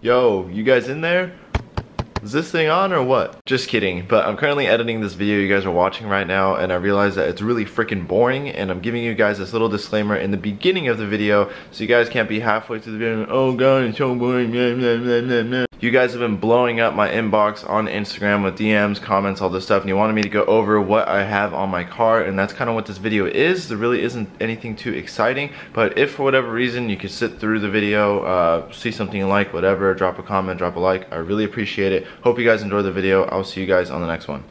Yo, you guys in there? Is this thing on or what? Just kidding, but I'm currently editing this video you guys are watching right now, and I realize that it's really freaking boring, and I'm giving you guys this little disclaimer in the beginning of the video so you guys can't be halfway through the video, oh god, it's so boring, blah, blah, blah, blah, blah. You guys have been blowing up my inbox on Instagram with DMs, comments, all this stuff, and you wanted me to go over what I have on my car, and that's kind of what this video is. There really isn't anything too exciting, but if for whatever reason you could sit through the video, see something you like, whatever, drop a comment, drop a like, I really appreciate it. Hope you guys enjoyed the video. I'll see you guys on the next one.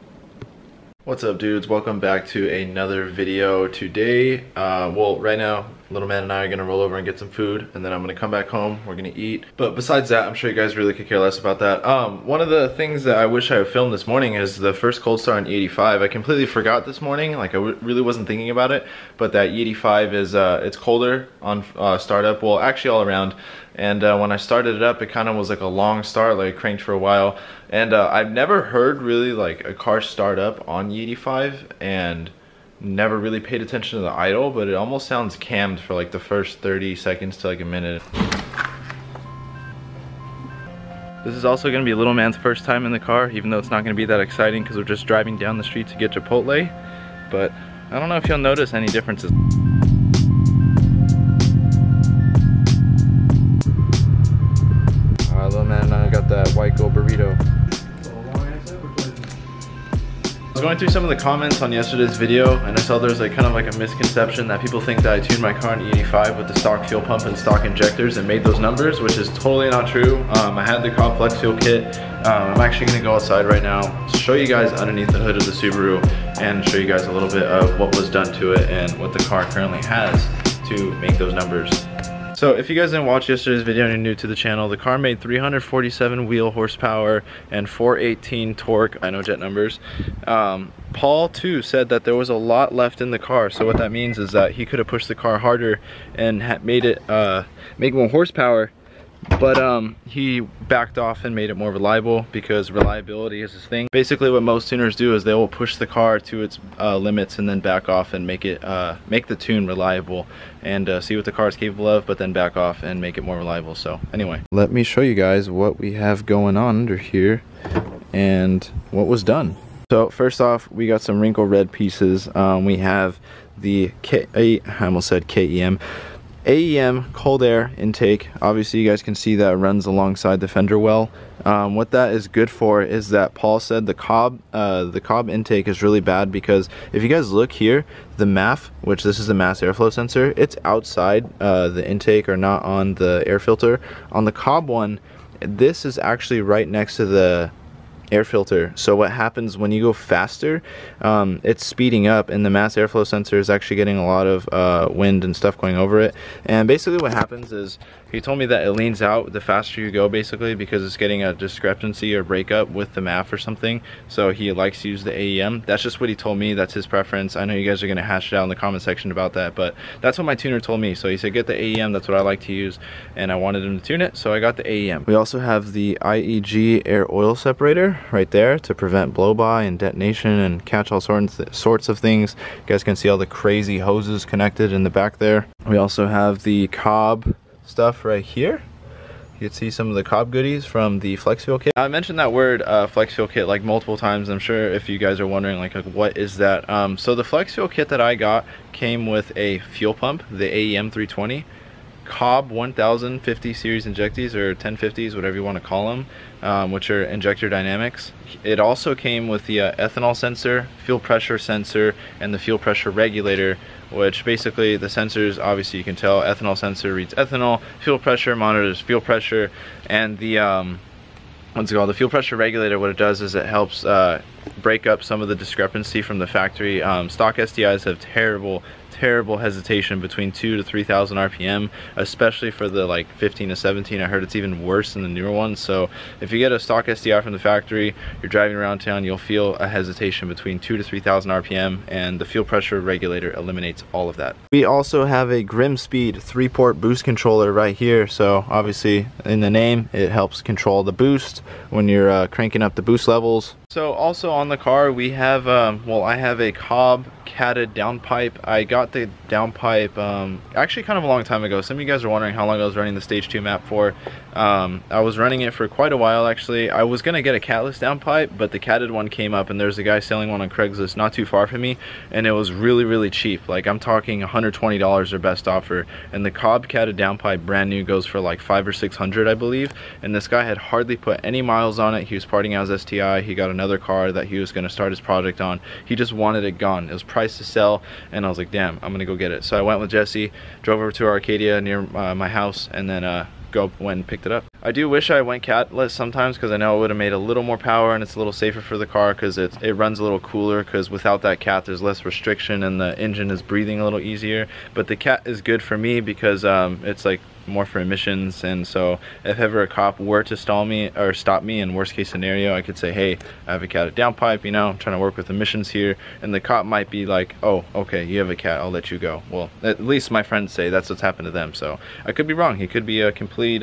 What's up, dudes? Welcome back to another video. Today, well, right now, little man and I are gonna roll over and get some food, and then I'm gonna come back home, we're gonna eat. But besides that, I'm sure you guys really could care less about that. One of the things that I wish I had filmed this morning is the first cold start on E85. I completely forgot this morning, like I really wasn't thinking about it, but that E85 is, it's colder on startup, well, actually all around. And when I started it up, it kind of was like a long start, like cranked for a while. And I've never heard really like a car start up on E85, and never really paid attention to the idle, but it almost sounds cammed for like the first 30 seconds to like a minute. This is also gonna be little man's first time in the car, even though it's not gonna be that exciting because we're just driving down the street to get Chipotle. But I don't know if you'll notice any differences. Little man and I got that white gold burrito. I was going through some of the comments on yesterday's video, and I saw there's like kind of like a misconception that people think that I tuned my car in E85 with the stock fuel pump and stock injectors and made those numbers, which is totally not true. I had the Cobb Flex Fuel kit. I'm actually gonna go outside right now, show you guys underneath the hood of the Subaru, and show you guys a little bit of what was done to it and what the car currently has to make those numbers. So if you guys didn't watch yesterday's video and you're new to the channel, the car made 347 wheel horsepower and 418 torque. I know jet numbers. Paul too said that there was a lot left in the car, so what that means is that he could have pushed the car harder and made it make more horsepower, but he backed off and made it more reliable because reliability is his thing. Basically what most tuners do is they will push the car to its limits and then back off and make it make the tune reliable and see what the car is capable of, but then back off and make it more reliable. So anyway, let me show you guys what we have going on under here and what was done. So first off, we got some wrinkle red pieces. We have the I almost said KEM. AEM cold air intake. Obviously you guys can see that it runs alongside the fender well. What that is good for is that Paul said the Cobb intake is really bad because if you guys look here, the MAF, which this is the mass airflow sensor, it's outside the intake or not on the air filter. On the Cobb one, this is actually right next to the air filter. So what happens when you go faster, it's speeding up, and the mass airflow sensor is actually getting a lot of wind and stuff going over it. And basically what happens is, he told me that it leans out the faster you go, basically because it's getting a discrepancy or breakup with the MAF or something. So he likes to use the AEM. That's just what he told me. That's his preference. I know you guys are going to hash it out in the comment section about that, but that's what my tuner told me. So he said get the AEM, that's what I like to use, and I wanted him to tune it, so I got the AEM. We also have the IEG air oil separator right there to prevent blow-by and detonation and catch all sorts of things. You guys can see all the crazy hoses connected in the back there. We also have the Cobb stuff right here. You can see some of the Cobb goodies from the Flex Fuel kit. I mentioned that word Flex Fuel kit like multiple times. I'm sure if you guys are wondering like what is that. So the Flex Fuel kit that I got came with a fuel pump, the AEM 320, Cobb 1050 series injectors, or 1050s, whatever you want to call them, which are injector dynamics. It also came with the ethanol sensor, fuel pressure sensor, and the fuel pressure regulator, which basically the sensors, obviously you can tell, ethanol sensor reads ethanol, fuel pressure monitors fuel pressure, and the what's it called, the fuel pressure regulator, what it does is it helps break up some of the discrepancy from the factory. Stock STIs have terrible hesitation between 2,000 to 3,000 RPM, especially for the like 15 to 17. I heard it's even worse in the newer ones. So if you get a stock STI from the factory, you're driving around town, you'll feel a hesitation between 2,000 to 3,000 RPM, and the fuel pressure regulator eliminates all of that. We also have a Grimspeed 3-port boost controller right here. So obviously in the name, it helps control the boost when you're cranking up the boost levels. So also on the car we have, well, I have a Cobb catted downpipe. I got the downpipe actually kind of a long time ago. Some of you guys are wondering how long I was running the stage 2 map for. I was running it for quite a while actually. I was gonna get a catless downpipe, but the catted one came up and there's a guy selling one on Craigslist not too far from me, and it was really cheap. Like I'm talking $120 their best offer, and the Cobb catted downpipe brand new goes for like $500 or $600 I believe, and this guy had hardly put any miles on it. He was parting out his STI. He got another car that he was going to start his project on. He just wanted it gone. It was priced to sell, and I was like, damn, I'm gonna go get it. So I went with Jesse, drove over to Arcadia near my house, and then went and picked it up. I do wish I went catless sometimes because I know it would have made a little more power and it's a little safer for the car because it runs a little cooler, because without that cat there's less restriction and the engine is breathing a little easier. But the cat is good for me because it's like more for emissions, and so if ever a cop were to stop me in worst case scenario, I could say, hey, I have a catted downpipe, you know, I'm trying to work with emissions here, and the cop might be like, oh, okay, you have a cat, I'll let you go. Well, at least my friends say that's what's happened to them, so I could be wrong. He could be a complete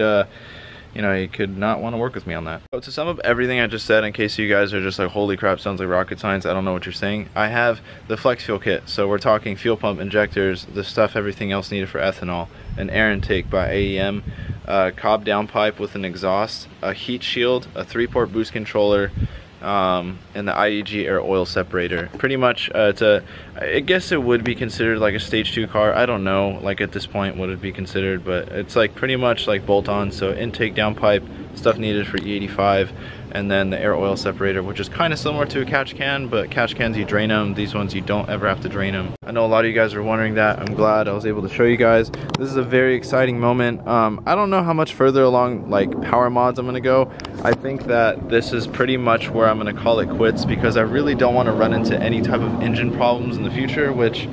you know, he could not want to work with me on that. So to sum up everything I just said, in case you guys are just like, holy crap, sounds like rocket science, I don't know what you're saying, I have the flex fuel kit. So we're talking fuel pump, injectors, the stuff, everything else needed for ethanol, an air intake by AEM, Cobb downpipe with an exhaust, a heat shield, a 3-port boost controller, and the IEG air oil separator. Pretty much I guess it would be considered like a stage 2 car. I don't know, like at this point what it would be considered, but it's like pretty much like bolt-on. So intake, downpipe, stuff needed for E85, and then the air oil separator, which is kind of similar to a catch can, but catch cans you drain them, these ones you don't ever have to drain them. I know a lot of you guys are wondering that. I'm glad I was able to show you guys. This is a very exciting moment. I don't know how much further along like power mods I'm gonna go. I think that this is pretty much where I'm gonna call it quits, because I really don't want to run into any type of engine problems in the future, which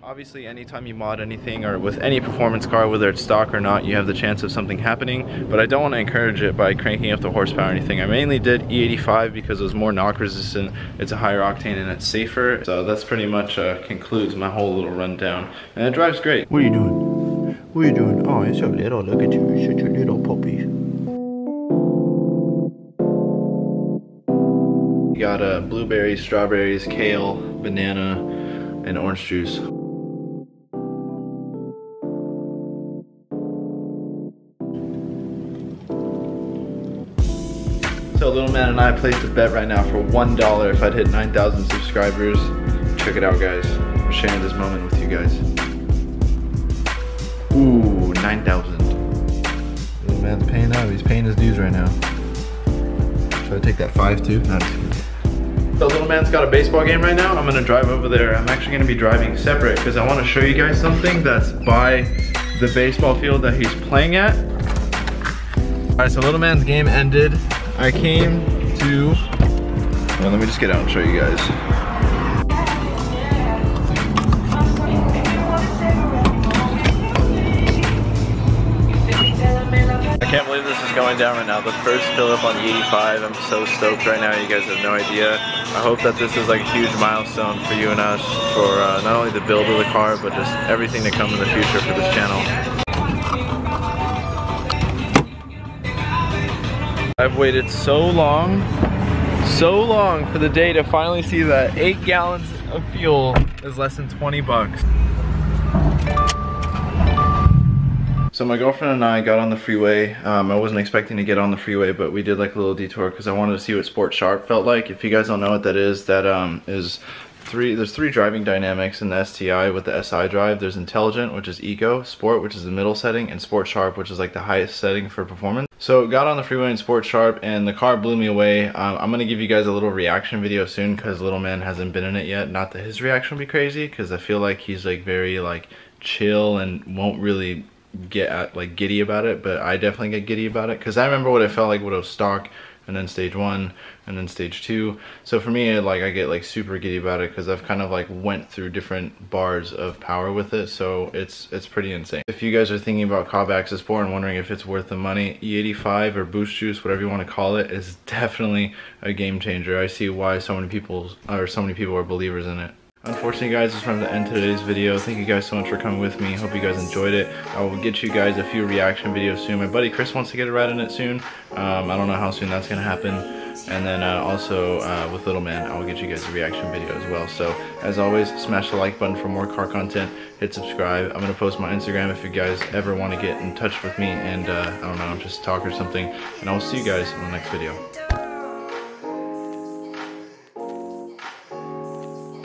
obviously anytime you mod anything or with any performance car, whether it's stock or not, you have the chance of something happening, but I don't want to encourage it by cranking up the horsepower or anything. I mainly did E85 because it was more knock resistant, it's a higher octane, and it's safer. So that's pretty much concludes my whole little rundown, and it drives great. What are you doing? What are you doing? Oh, you're so little, look at you, you're such a little puppy. You got blueberries, strawberries, kale, banana, and orange juice. So Little Man and I placed a bet right now for $1 if I'd hit 9,000 subscribers. Check it out, guys. I'm sharing this moment with you guys. Ooh, 9,000. Little Man's paying up. He's paying his dues right now. Should I take that 5 too? No, just kidding. So Little Man's got a baseball game right now. I'm gonna drive over there. I'm actually gonna be driving separate because I want to show you guys something that's by the baseball field that he's playing at. All right, so Little Man's game ended. I came to, well, let me just get out and show you guys. I can't believe this is going down right now. The first fill up on E85. I'm so stoked right now. You guys have no idea. I hope that this is like a huge milestone for you and us, for not only the build of the car, but just everything to come in the future for this channel. I've waited so long for the day to finally see that 8 gallons of fuel is less than 20 bucks. So my girlfriend and I got on the freeway. I wasn't expecting to get on the freeway, but we did like a little detour because I wanted to see what Sport Sharp felt like. If you guys don't know what that is, there's three driving dynamics in the STI with the SI drive. There's Intelligent, which is Eco, Sport, which is the middle setting, and Sport Sharp, which is like the highest setting for performance. So got on the freeway in Sport Sharp and the car blew me away. I'm gonna give you guys a little reaction video soon because Little Man hasn't been in it yet. Not that his reaction will be crazy, because I feel like he's like very like chill and won't really get like giddy about it, but I definitely get giddy about it because I remember what it felt like when it was stock, and then stage 1, and then stage 2. So for me, like I get like super giddy about it because I've kind of like went through different bars of power with it, so it's pretty insane. If you guys are thinking about Cobb Access 4 and wondering if it's worth the money, E85 or Boost Juice, whatever you want to call it, is definitely a game changer. I see why so many people are believers in it. Unfortunately, guys, this is from the end of today's video. Thank you guys so much for coming with me. Hope you guys enjoyed it. I will get you guys a few reaction videos soon. My buddy Chris wants to get a ride in it soon. I don't know how soon that's gonna happen. And then also with Little Man, I will get you guys a reaction video as well. So as always, smash the like button for more car content. Hit subscribe. I'm gonna post my Instagram if you guys ever want to get in touch with me and I don't know, just talk or something. And I will see you guys in the next video.